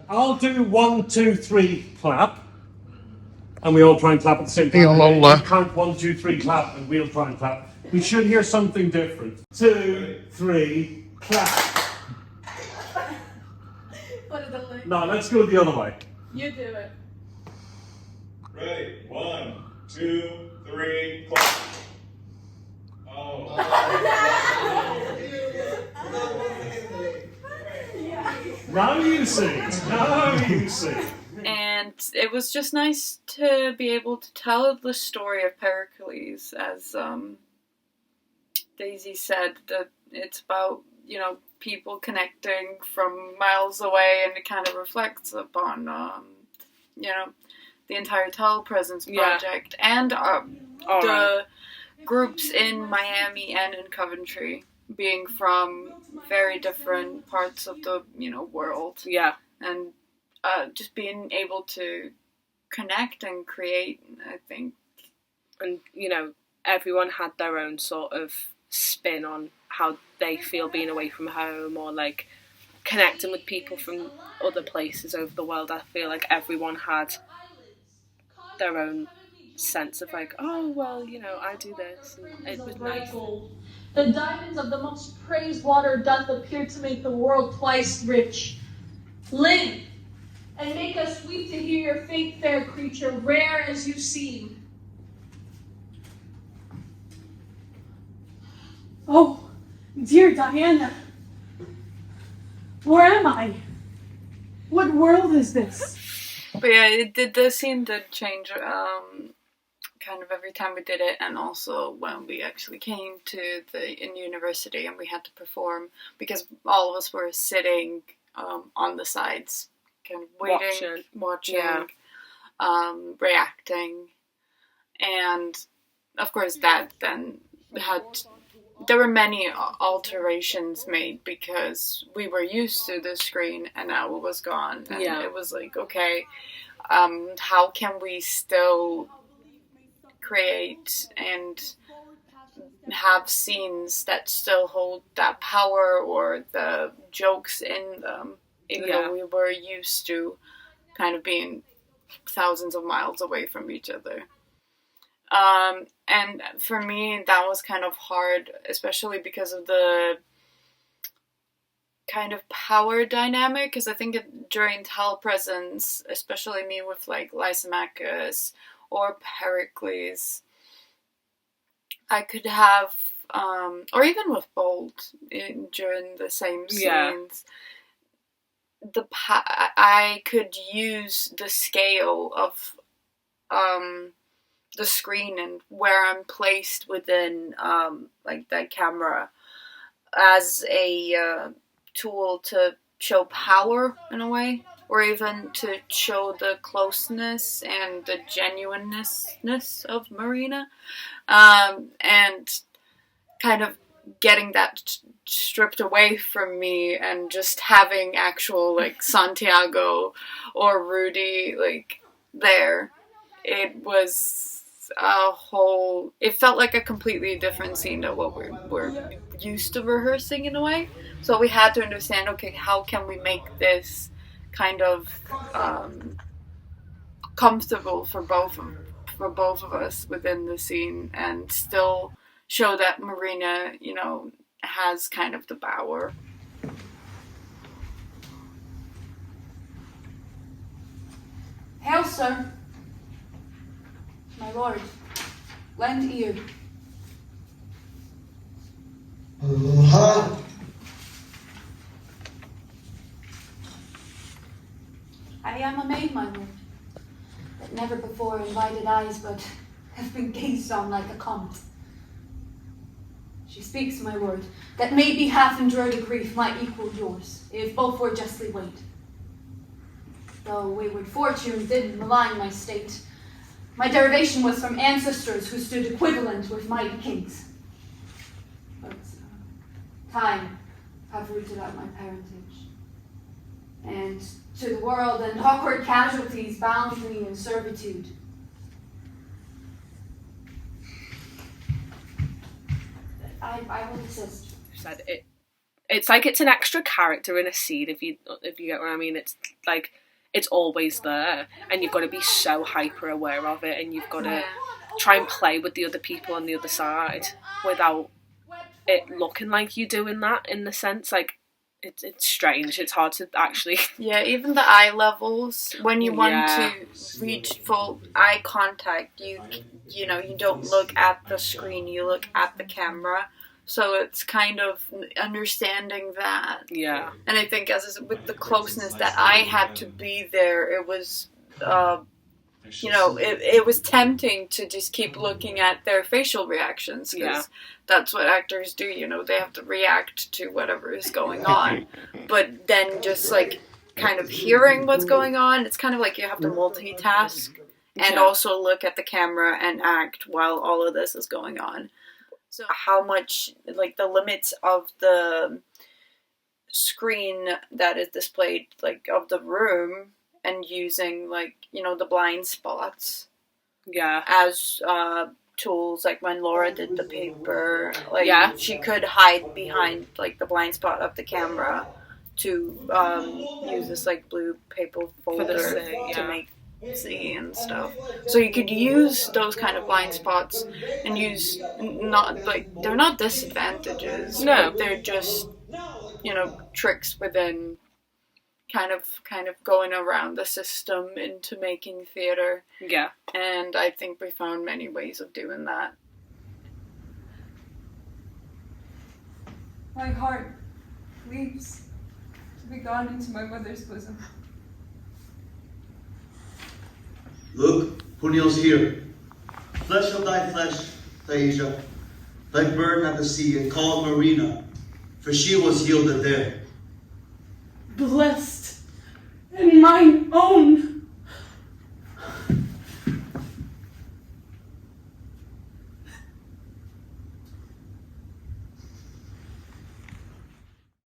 I'll do 1, 2, 3, clap. And we all try and clap at the same time. I'll count 1, 2, 3, clap, and we'll try and clap. We should hear something different. 2, 3, clap. No, let's go the other way. You do it. Ready? 1, 2, 3, clap. Oh. Now you sing. Now you sing. And it was just nice to be able to tell the story of Pericles, as Daisy said, that it's about, people connecting from miles away, and it kind of reflects upon, the entire Telepresence project, and the groups in Miami and in Coventry being from very different parts of the, world. Yeah. And just being able to connect and create, I think. And, everyone had their own sort of spin on how they feel being away from home, or like connecting with people from other places over the world. I feel like everyone had their own sense of like, oh, well, I do this. And it was nice. The diamonds of the most praised water doth appear to make the world twice rich. Live, and make us weep to hear your fate, fair creature, rare as you seem. Oh, dear Diana, where am I? What world is this? But yeah, the scene did change kind of every time we did it, and also when we actually came to in university and we had to perform, because all of us were sitting on the sides, kind of waiting, watching, reacting, and of course that then there were many alterations made, because we were used to the screen and now it was gone, and it was like, okay, how can we still create and have scenes that still hold that power or the jokes in them, even though we were used to kind of being thousands of miles away from each other. And for me, that was kind of hard, especially because of the kind of power dynamic, because I think during Telepresence, especially me with like Lysimachus or Pericles, I could have, or even with Bold during the same scenes, I could use the scale of the screen and where I'm placed within like that camera as a tool to show power in a way, or even to show the closeness and the genuineness of Marina, and kind of getting that stripped away from me and just having actual like Santiago or Rudy like there. It was it felt like a completely different scene than what we're used to rehearsing in a way. So we had to understand, okay, how can we make this kind of comfortable for both of us within the scene, and still show that Marina, has kind of the power. Hail, sir. My lord, lend ear. I am a maid, my lord, that never before invited eyes but have been gazed on like a comet. She speaks, my lord, that maybe half endured a grief might equal yours, if both were justly weighed. Though wayward fortune did malign my state, my derivation was from ancestors who stood equivalent with mighty kings. But time have rooted out my parentage, and to the world and awkward casualties bound me in servitude. I will desist. Said it. It's like it's an extra character in a scene, if you get what I mean. It's like it's always there, and you've got to be so hyper aware of it, and you've got to try and play with the other people on the other side without it looking like you're doing that, in the sense, like, it's strange. It's hard to actually... Yeah, even the eye levels, when you want Yeah. to reach full eye contact, you know, you don't look at the screen, you look at the camera. So it's kind of understanding that. Yeah. And I think with the closeness that I had to be there, it was, you know, it was tempting to just keep looking at their facial reactions, because that's what actors do, you know, they have to react to whatever is going on. But then just, like, kind of hearing what's going on, it's kind of like you have to multitask and also look at the camera and act while all of this is going on. So how much, like, the limits of the screen that is displayed, like, of the room, and using, like, you know, the blind spots as tools, like when Laura did the paper, like, she could hide behind, like, the blind spot of the camera to use this, like, blue paper folder to make see and stuff. So you could use those kind of blind spots and use, not, like, they're not disadvantages. No. But they're just, you know, tricks within kind of going around the system into making theater. Yeah. And I think we found many ways of doing that. My heart leaps to be gone into my mother's bosom. Look, Puniel's here. Flesh of thy flesh, Thaisia, thy burden at the sea, and called Marina, for she was yielded there. Blessed and mine own.